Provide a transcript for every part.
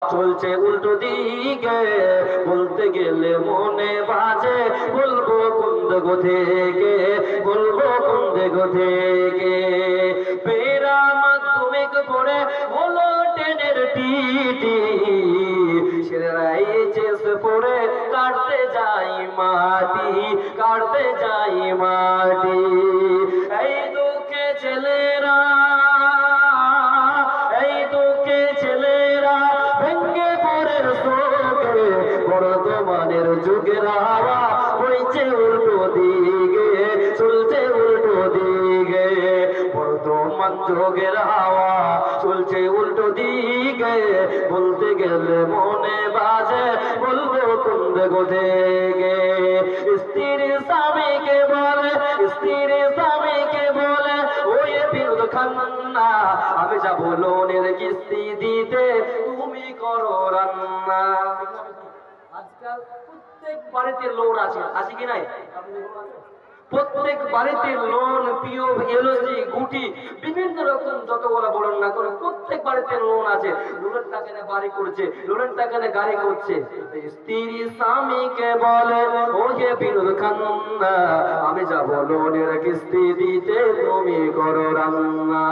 চলছে উল্টো দিকে, বলতে গেলে মনে বাজে, বলবো কোন দিক থেকে, বলবো কোন দিক থেকে। মেয়েরা মাধ্যমিক পড়ে হলো টেনের টিটি, ছেলেরা এইচএস পড়ে কাটতে যাই মাটি, কাটতে যাই মাটি। এই দুঃখে ছেলেরা, এই দুঃখে ছেলেরা ভেঙ্গে পড়ে শোকে, বর্তমানের যুগের হাওয়া বইছে উল্টো দিকে, চলছে উল্টো দিকে। বর্তমান যুগের হাওয়া চলছে উল্টো দিকে, বলতে গেলে মনে বাজে, বলবো কোন দিক থেকে। স্ত্রীর স্বামীকে বলে, স্ত্রীর স্বামীকে বলে, ওই বিনোদ খান্না, আমি যাবো লোনের কিস্তি দিতে, তুমি করো রান্না। আজকাল প্রত্যেক বাড়িতে লোন আছে, আছে কি নাই? প্রত্যেক বাড়িতে লোন, পিও, এলওসি, গুটি, বিভিন্ন রকম যত বলা বলেন না করে প্রত্যেক বাড়িতে লোন আছে। লোনের টাকা নিয়ে বাড়ি করছে, লোনের টাকা নিয়ে গাড়ি করছে। স্ত্রী স্বামীকে বলে, ও হে বিনোদ খান্না, আমি যাবো লোনের কিস্তি দিতে, তুমি করো রান্না।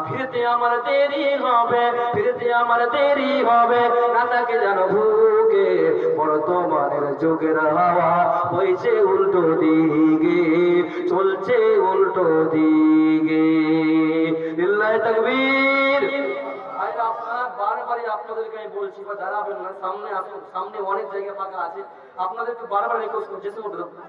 ফিরতে আমার দেরি হবে, ফিরতে আমার দেরি হবে, না তাকে জানো ভুগে, বর্তমানের যুগের হাওয়া বইছে উল্টো দিকে, চলছে উল্টো দিকে। লিল্লাহি তাকবীর। আপনারা বারবারই আপনাদেরকে আমি বলছি, বা দাঁড়াবেন না, সামনে আসুন, সামনে অনেক জায়গা ফাঁকা আছে। আপনাদেরকে বারবার রিকোয়েস্ট করছি,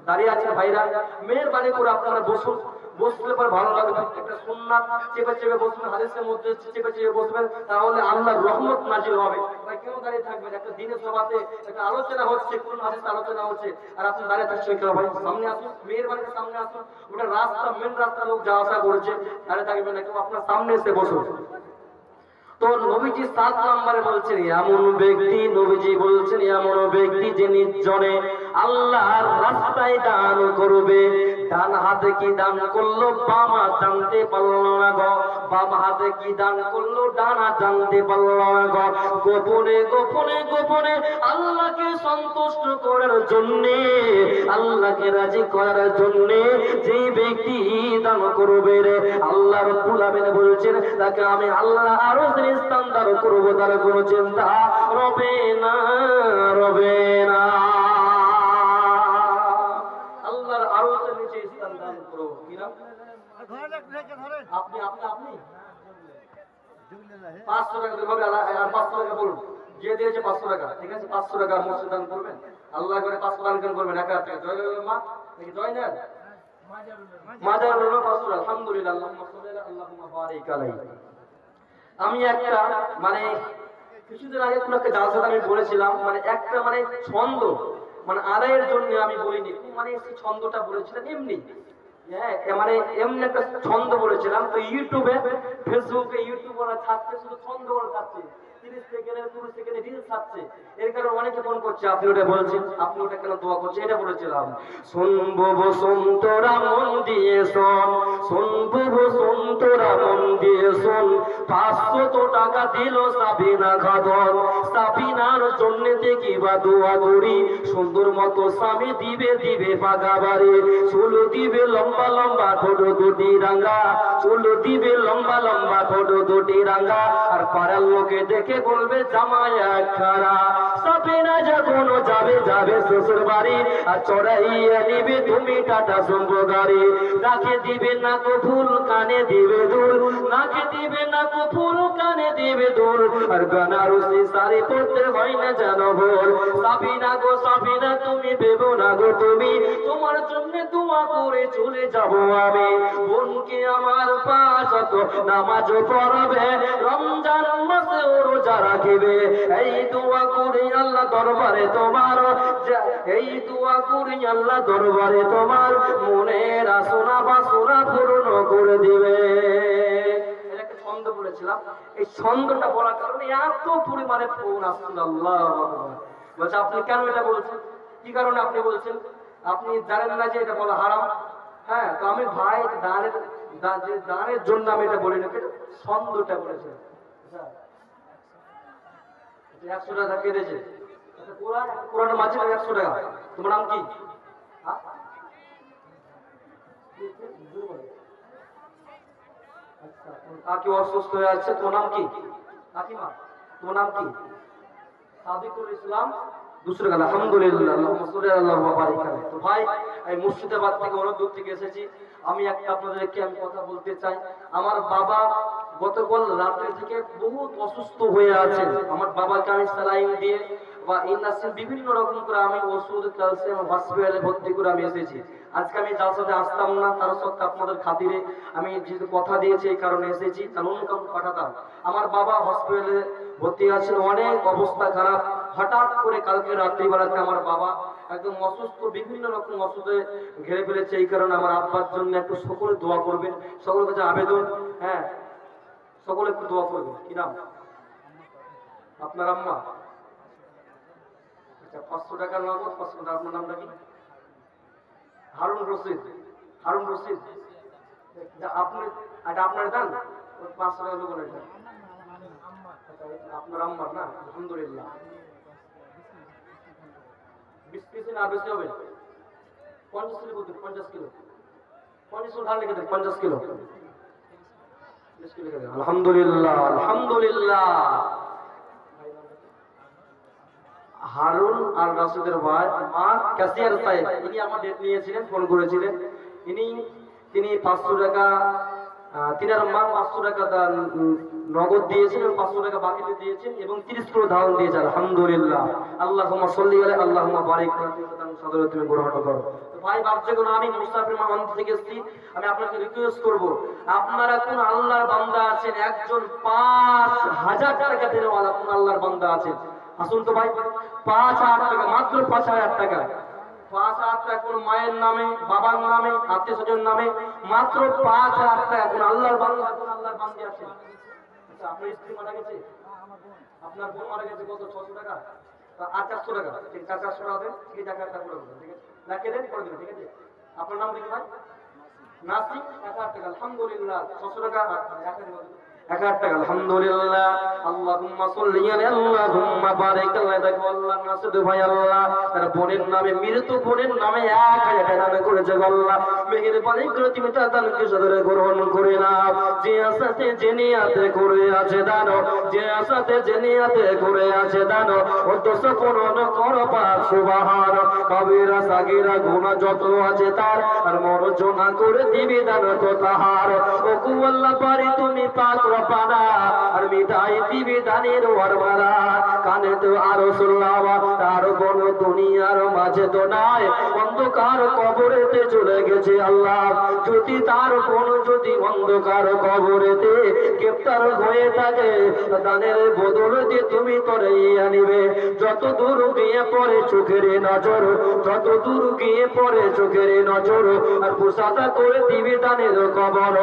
দাঁড়িয়ে আছেন ভাইরা, মেহেরবানি করে আপনারা বসুন, বসলে পর ভালো লাগবে। একটা সুন্নাত চেপে চেপে বসবেন, হাদিসের মধ্যে চেপে চেপে বসবেন, তাহলে আল্লাহর রহমত নাজিল হবে। তাই কেন দাঁড়িয়ে থাকবেন? একটা দিনের সভাতে একটা আলোচনা হচ্ছে, কোন হাদিস আলোচনা হচ্ছে, আর আপনি দাঁড়িয়ে থাকছেন কেন ভাই? সামনে আসুন, মেহেরবানি সামনে আসুন। ওটা রাস্তা, মেন রাস্তা, লোক যাওয়া আসা করেছে, দাঁড়িয়ে থাকবেন না কেউ, আপনার সামনে এসে বসুন। তো নবীজি 7 নম্বরে বলছেন, এমন ব্যক্তি, নবীজি বলছেন এমন ব্যক্তি যে নির্জনে আল্লাহর রাস্তায় দান করবে। ডান হাতে কি দান করলো, বাম হাত জানতে পারলো না গো, বাম হাতে কি দান করলো, ডান হাত জানতে পারলো না গো। গোপনে গোপনে গোপনে আল্লাহকে সন্তুষ্ট করার জন্য, আল্লাহকে রাজি করার জন্য যে ব্যক্তি দান করবে রে, আল্লাহ রাব্বুল আলামিন বলছেন তাকে আমি আল্লাহ আরো স্থান দান করবো, তার কোনো চিন্তা রবে না, রবে না। আল্লাহর আরো নিচে স্থান দান করবো। কি নাম? আপনি আপনি আপনি 500 টাকা দেবে, আর 500 টাকা বলুন, যে দিয়েছে 500 টাকা, ঠিক আছে? 500 টাকা মসজিদ দান করবেন, আল্লাহ করে 500 দান করবেন, 1000 টাকা। জয় মা, জয় না মাজার 500 টাকা। আলহামদুলিল্লাহ, আল্লাহুম্মা সাল্লি আলা আল্লাহুম্মা বারিক আলাইহি। আমি একটা মানে কিছুদিন আগে কোন একটা জালসাতে আমি বলেছিলাম, মানে একটা মানে ছন্দ, মানে আড়াইয়ের জন্য আমি বলিনি, মানে সেই ছন্দটা বলেছিলাম এমনি, হ্যাঁ, মানে এমনি একটা ছন্দ বলেছিলাম। তো ইউটিউবে, ফেসবুকে, ইউটিউবে ছাড়ছে, শুধু ছন্দ করে ছাড়ছে, 30 সেকেন্ডের 20 সেকেন্ডের রিল ছাড়ছে। এর কারণে অনেকে ফোন করছে, আপনি ওটা বলছেন, আপনি ওটা কেন দোয়া করছেন, এটা বলেছিলাম। শুনবো বসন্তরা মন দিয়ে শোন, শুনবো বসন্তরা মন দিয়ে শোন, 500 টাকা দিল সাবিনা খাদন, সাবিনার জন্য দেখি বা দোয়া করি, সুন্দর মতো স্বামী দিবে, দিবে পাকা বাড়ি, চুল দিবে লম্বা লম্বা, ঠোঁট দুটি রাঙা, চুল দিবে লম্বা লম্বা, ঠোঁট দুটি রাঙা, আর পাড়ার লোকে দেখে বলবে জামাই একখানা। সাবিনা যখন যাবে, যাবে শ্বশুর বাড়ি, আর চড়াইয়া নিবে তুমি টাটা সুমো গাড়ি, নাকে দিবে না কো ফুল, কানে দিবে দুল, নাকে দিবে না কো ফুল, কানে দিবে দুল, আর বেনারসি শাড়ি পরতে হয় না জানো ভোল। সাবিনা গো সাবিনা, তুমি ভেবো না গো তুমি, তোমার জন্য দোয়া করে চলে যাব আমি। বোনকে আমার 5 ওয়াক্ত নামাজ পড়বে, রমজান মাসে রোজা রাখবে, এই দোয়া করি আল্লাহ দরবারে তোমার, এই দোয়া করি আল্লাহ দরবারে তোমার, মনের আসনা বাসনা পূর্ণ করে দিবে। একটা ছন্দ বলেছিলাম, এই ছন্দটা বলার কারণে এত পরিমাণে ফোন আসছিল। আল্লাহু আকবার। বলছে আপনি কেন এটা বলছেন, কি কারণে আপনি বলছেন? আপনি জানেন না যে এটা বলা হারাম? হ্যাঁ, তো আমি ভাই দানের জন্য আমি এটা বলি না, ছন্দটা বলেছি। 100 টাকা কেটেছে। আচ্ছা কোরআনের মাঝে 100 টাকা। তোমার নাম কি? আচ্ছা কাকি অসুস্থ হয়ে আছে, তোমার নাম কি? কাকিমা তোমার নাম কি? সাদিকুল ইসলাম। दूसरे का আলহামদুলিল্লাহ আল্লাহুম্মা সাল্লি আল্লাহুম্মা বারিক আলাইহি। তো ভাই আমি মুর্শিদাবাদ থেকে অনেক দূর থেকে এসেছি। আমি একটা আপনাদেরকে আমি কথা বলতে চাই। আমার বাবা গতকাল রাতে থেকে বহুত অসুস্থ হয়ে আছেন। আমার বাবাকে আমি স্যালাইন দিয়ে বা ইননাসিন বিভিন্ন রকম করে আমি ওষুধ ক্যালসিয়াম হসপিটালে ভর্তি করে আমি এসেছি। আজকে আমি যার সাথে আসতাম না, তার সত্ত্বে আপনাদের খাতিরে আমি যেহেতু কথা দিয়েছি এই কারণে এসেছি, তাহলে অন্য কাউকে পাঠাতাম। আমার বাবা হসপিটালে ভর্তি আছেন, অনেক অবস্থা খারাপ। হঠাৎ করে কালকে রাত্রিবেলাতে আমার বাবা একদম অসুস্থ, বিভিন্ন রকম ওষুধে ঘিরে ফেলেছে। এই কারণে আমার আব্বার জন্য একটু সকলে দোয়া করবেন, সকলের কাছে আবেদন। হ্যাঁ সকলে একটু দোয়া করবেন। কি নাম আপনার আম্মা? আচ্ছা 500 টাকা নগদ, 500 টাকা। আপনার নামটা কি? হারুন রশিদ। হারুন রশিদ আপনি এটা আপনার দেন 500 টাকা লোক দেন। আপনার আম্মার না? আলহামদুলিল্লাহ। 20 পিস না বেশি হবে? 50 কিলো করতে 50 কিলো 50 কিলো ধান লিখে দেন 50 কিলো। আলহামদুলিল্লাহ আলহামদুলিল্লাহ। হারুন আর রাশিদের ভাই মা ক্যাশিয়ার সাহেব, ইনি আমার ডেট নিয়েছিলেন, ফোন করেছিলেন। তিনি 500 টাকা, তিনার মা 500 টাকা নগদ দিয়েছেন এবং 500 টাকা বাকিতে দিয়েছেন এবং 30 কিলো ধান দিয়েছেন। আলহামদুলিল্লাহ। আল্লাহুম্মা সাল্লি আলাইহি আল্লাহুম্মা বারিক আলাইহি সাদরে তুমি গ্রহণ করো। তো ভাই বাচ্চাগুলো, আমি মুস্তাফির মাহমুদ থেকে এসেছি। আমি আপনাকে রিকোয়েস্ট করব, আপনারা কোন আল্লাহর বান্দা আছেন একজন 5000 টাকা দেওয়ালা কোন আল্লাহর বান্দা আছেন? আসুন তো ভাই, 5000 টাকা, মাত্র 5000 টাকা। 5000 টাকা কোন মায়ের নামে, বাবার নামে, আত্মীয় স্বজন নামে, মাত্র 5000 টাকা। কোন আল্লাহর বান্দা, কোন আল্লাহর বান্দা আছে? আচ্ছা আপনার স্ত্রী মারা গেছে, আপনার বোন মারা গেছে, কত? 600 টাকা আর 400 টাকা। ঠিক আছে 400 টাকা দেন, ঠিক আছে 1000 টাকা করে দেন, ঠিক আছে লাখে দেন করে দেন, ঠিক আছে। আপনার নাম দেখি ভাই? নাসিক। 1000 টাকা। আলহামদুলিল্লাহ। 600 টাকা 1000 টাকা। আলহামদুলিল্লাহ। আল্লাহুম্মা সাল্লি আলাইহি আল্লাহুম্মা বারিক আলাইহি। দেখো আল্লাহ নাসিদ ভাই আল্লাহ তার বোনের নামে, মৃত্যু বোনের নামে 1000 টাকা দান করেছে। আল্লাহ মেহেরবানি করে তুমি তার দানকে সাদরে গ্রহণ করে নাও। যে আশাতে যে নিয়াতে করে আছে দান, যে আশাতে যে নিয়াতে করে আছে দান, অন্তত পূরণ করো পাক সুবহান। কবিরা সাগীরা গুনাহ যত আছে তার আর মর্জনা করে দিবি দান তো তাহার। ও কু আল্লাহ পারি তুমি পাক রপানা আর মিটাই দিবি দানের ওয়ারমারা। কানে তো আরো শুনলাম তার কোন দুনিয়ার মাঝে তো নাই, অন্ধকার কবরেতে চলে গেছে। আল্লাহ যদি তার কোন যদি অন্ধকার কবরেতে গ্রেফতার হয়ে থাকে, দানের বদলতে তুমি তোরে আনিবে। যত দূর গিয়ে পড়ে চোখের নজর, যত দূর গিয়ে পড়ে চোখের নজর, আর পোষাটা করে দিবি দানের কবর।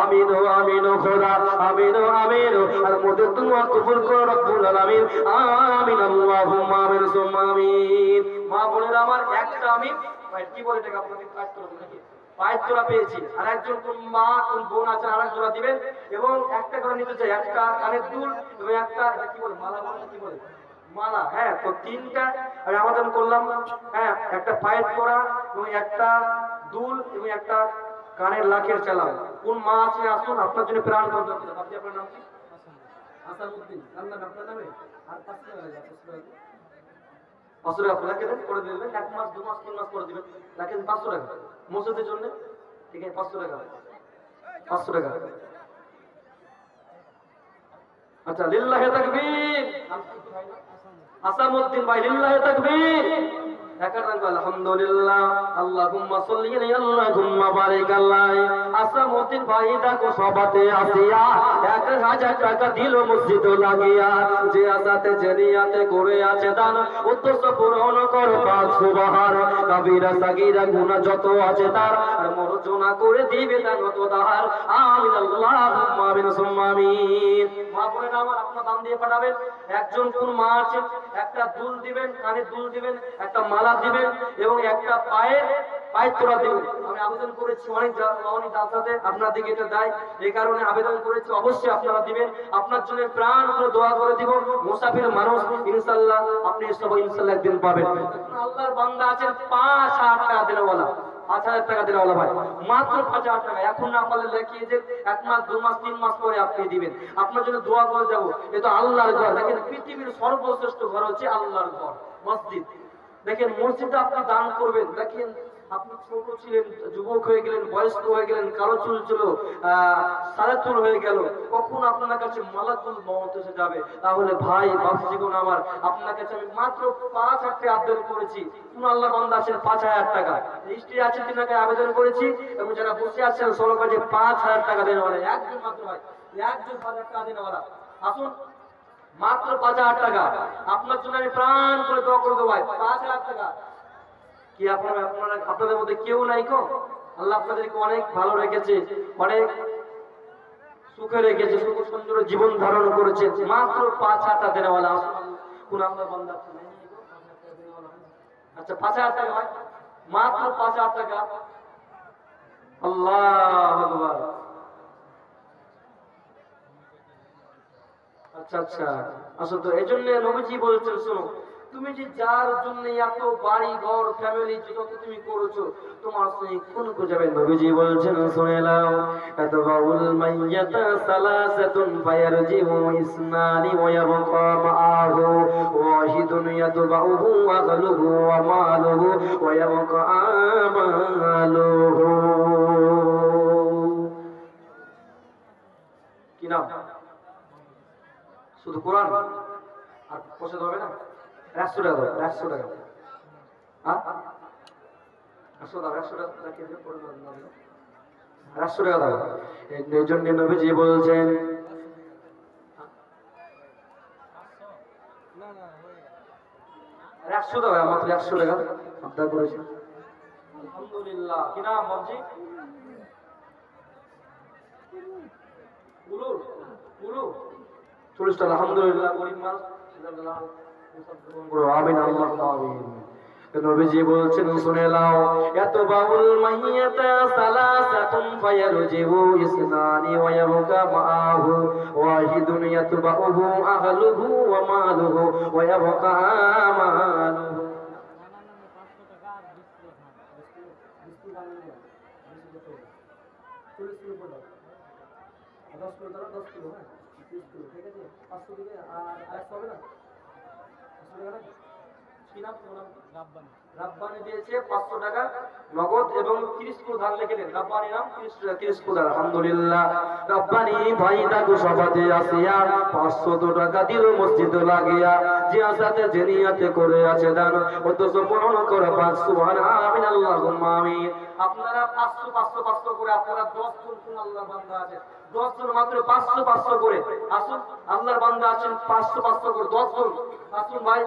আমিন আমিন খোদা, আমিন আমিন। আর মোদের দুআ কবুল করো রব্বুল আলামিন। আমিন আল্লাহুম্মা আমিন সুম্মা আমিন। মা বোনেরা আমার, একটা আমি কি বলে টাকা আপনাদের কাট করে দেব নাকি? 5 জোড়া পেয়েছি। আর একজন কোন মা কোন বোন আছে আর এক জোড়া দিবেন এবং একটা করে নিতে চাই, একটা কানের দুল এবং একটা কি বলে মালা বলে কি বলে মালা। হ্যাঁ তো 3টা আমি আবেদন করলাম। হ্যাঁ একটা পায়ের করা এবং একটা দুল এবং একটা কানের লাখের চালাও। কোন মা আছে আসুন, আপনার জন্য প্রাণ বন্ধ করে। আপনি আপনার নাম কি? হাসানুদ্দিন। আল্লাহ আপনার নামে আর 500 টাকা লাগে। 500 টাকা আপনাকে দেন করে দিবেন। 1 মাস 2 মাস 3 মাস করে দিবেন, রাখেন 500 টাকা মসজিদের জন্য, ঠিক আছে 500 টাকা 500 টাকা। আচ্ছা লিল্লাহি তাকবীর। আসামউদ্দিন ভাই লিল্লাহি তাকবীর। আলহামদুলিল্লাহ। আল্লাহুম্মা সাল্লি আলাইহি আল্লাহুম্মা বারিক আলাইহি। আসামউদ্দিন ভাই দেখো সবাতে আসিয়া 1000 টাকা দিল মসজিদ লাগিয়া। যে আসাতে যে নিয়াতে করে আছে দান, উদ্দেশ্য পূরণ করো পাক সুবহান। কবিরা সাগীরা গুনাহ যত আছে তার আর মর্জনা করে দিবে দান তো তাহার। আমিন আল্লাহুম্মা আমিন সুম্মা আমিন। মা বোনেরা আমার, আপনারা দান দিয়ে পাঠাবেন। একজন কোন মা আছেন একটা দুল দিবেন, কানে দুল দিবেন, একটা মালা দিবেন এবং একটা পায়ে পায়ের তোলা দিবেন। আমি আবেদন করেছি অনেক জালসাতে আপনার দিকে এটা দেয়, এই কারণে আবেদন করেছি অবশ্যই আপনারা দিবেন। আপনার জন্য প্রাণ করে দোয়া করে দিব। মুসাফির মানুষ ইনশাআল্লাহ আপনি সবাই ইনশাআল্লাহ একদিন পাবেন। আল্লাহর বান্দা আছেন 5,000 টাকা দেওয়ালা, 5,000 টাকা দেওয়ালা ভাই, মাত্র 5,000 টাকা। এখন না পারলে দেখিয়ে যে 1 মাস 2 মাস 3 মাস পরে আপনি দিবেন। আপনার জন্য দোয়া করে যাব। এ তো আল্লাহর ঘর, দেখেন পৃথিবীর সর্বশ্রেষ্ঠ ঘর হচ্ছে আল্লাহর ঘর, মসজিদ। দেখেন মসজিদে আপনি দান করবেন, দেখেন আপনি ছোট ছিলেন, যুবক হয়ে গেলেন, বয়স্ক হয়ে গেলেন, কালো চুল ছিল, সাদা চুল হয়ে গেল, কখন আপনার কাছে মালাকুল মওত এসে যাবে। তাহলে ভাই বাবুজিগণ আমার, আপনার কাছে আমি মাত্র 5,000 টাকা আবেদন করেছি। কোন আল্লাহ বান্দা আছেন 5,000 টাকা লিস্টে আছে তিনাকে আবেদন করেছি, এবং যারা বসে আছেন সরো কাজে 5,000 টাকা দেন বলে একজন মাত্র ভাই, একজন 5,000 টাকা দেন বলা। আসুন মাত্র 5,000 টাকা আপনার জন্য আমি প্রাণ করে দোয়া করে দেবো ভাই। 5,000 টাকা কি আপনাদের মধ্যে কেউ নাই কো? আল্লাহ আপনাদেরকে অনেক ভালো রেখেছে, অনেক সুখে রেখেছে, সুখ সুন্দর জীবন ধারণ করেছে। মাত্র 5,000 টাকা দেওয়ালা কোন আপনার বান্দা আছে? আচ্ছা 5,000 টাকা ভাই, মাত্র 5,000 টাকা। আল্লাহু আকবার। আচ্ছা আচ্ছা আসলে তো এই জন্য নবীজি বলছেন, শোনো তুমি যে যার জন্য এত বাড়ি ঘর ফ্যামিলি যত তুমি করেছো, তোমার সঙ্গে কোন যাবে? নবীজি বলছেন শুনে নাও, আতবাউল মাইয়াতা সালাসাতুন ফায়ারজিউ ইসনানি ওয়া ইয়াবকা মাআহু ওয়াহিদুন ইয়াতবাউহু আগলুহু ওয়া মালুহু ওয়া ইয়াবকা আমালুহু। কি নাম? শুধু কোরআন আর পছন্দ হবে না? 100 টাকা দাও, 100 টাকা। হ্যাঁ 100 টাকা, 100 টাকা রাখি দিও, পরে না দিও, 100 টাকা দাও। এই জন্য নবীজি বলছেন না না 100 টাকা, মাত্র 100 টাকা আবদার করেছেন। আলহামদুলিল্লাহ। কি নাম বাবজি? উলু উলু 40 টাকা। আলহামদুলিল্লাহ, গরিব মানুষ। আমিন আল্লাহুম্মা আমিন। নবীজি বলছেন শুনে নাও, ইয়াতবাউল মাইয়াতা সালাসাতুন ফায়ারজিউ ইসনানি ওয়া ইয়াবকা মাআহু ওয়াহিদুন ইয়াতবাউহু আহলুহু ওয়া মালুহু ওয়া ইয়াবকা আমালুহু। রাব্বানি দিয়েছে 500 টাকা নগদ এবং 30 কিলো ধান লিখে দেন। রাব্বানি নাম 30 কিলো ধান। আলহামদুলিল্লাহ। রাব্বানি ভাই দাগু সবাতে আসিয়া 500 টাকা দিল মসজিদ লাগিয়া, যে আসাতে যে নিয়াতে করে আছে দান, অথচ পূরণ করে পাক সুবহান আমিন আল্লাহুম্মা আমিন। আপনারা 500 500 500 করে আপনারা 10 জন কোন আল্লাহর বান্দা আছে, 10 জন মাত্র 500 500 করে। আসুন আল্লাহর বান্দা আছেন 500 500 করে 10 জন। আসুন ভাই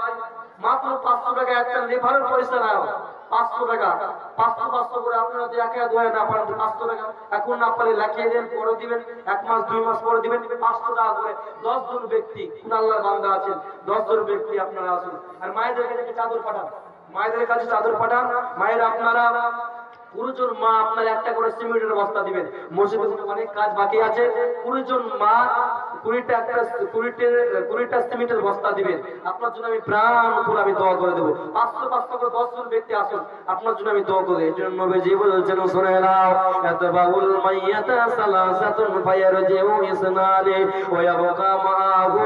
মাত্র 500 টাকা একটা লেবারের পয়সা না, 500 টাকা 500 500 করে আপনারা যদি একা দোয়া না পারেন 500 টাকা এখন না পারলে লাগিয়ে দেন, পরে দিবেন, 1 মাস 2 মাস পরে দিবেন। 500 টাকা করে 10 জন ব্যক্তি কোন আল্লাহর বান্দা আছেন, 10 জন ব্যক্তি আপনারা আসুন। আর মায়েদের কাছে চাদর পাঠান, মায়েদের কাছে চাদর পাঠান। মায়েরা আপনারা পুরোজন মা আপনার একটা করে সিমেন্টের বস্তা দিবেন। মসজিদে অনেক কাজ বাকি আছে, পুরোজন মা 20টা সিমেন্টের বস্তা দিবেন। আপনার জন্য আমি প্রাণ করে আমি দোয়া করে দেবো। 500 500 করে 10 জন ব্যক্তি আসুন, আপনার জন্য আমি দোয়া করে। এই জন্য নবীজি বলেছেন শুনে নাও, ইয়াতবাউল মাইয়াতা সালাসাতুন ফায়ারজিউ ইসনানি ওয়া ইয়াবকা মাআহু